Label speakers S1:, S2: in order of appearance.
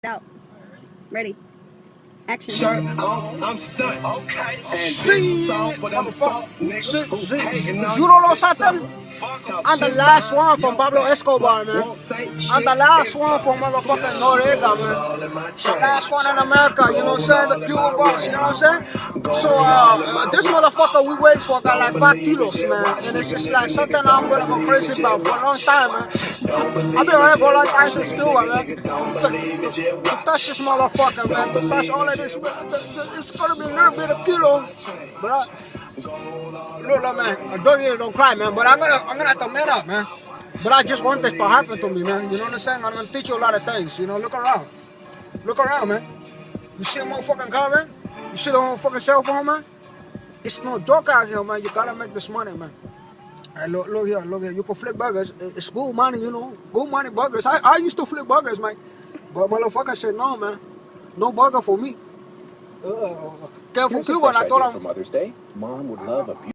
S1: Out. Ready. Action.
S2: Shirt off, I'm stunned. Okay. And
S3: See,
S2: motherfucker.
S3: see, you don't know something? I'm the last one from Pablo Escobar, man. I'm the last one from motherfucking Noriega, man. The last one in America, you know what I'm saying? The Cuban boss, you know what I'm saying? So, this motherfucker we wait for got like 5 kilos, man. And it's just like something I'm gonna go crazy about for a long time, man. I've been running for a long time since Cuba, man. To touch this motherfucker, man. To touch all of this, man. It's gonna be a little bit of kilo. But look, man, don't cry, man. But I'm gonna have to man up, man. But I just want this to happen to me, man. You know what I'm saying? I'm gonna teach you a lot of things. You know, look around. Look around, man. You see a motherfucking car, man? You see the motherfucking cell phone, man? It's no joke out here, man. You gotta make this money, man. Hey, look here. You can flip burgers. It's good money, you know. Good money burgers. I used to flip burgers, man. But motherfucker said, no, man. No burger for me. Came from Cuba, and I told him.
S4: For Mother's Day, Mom would love a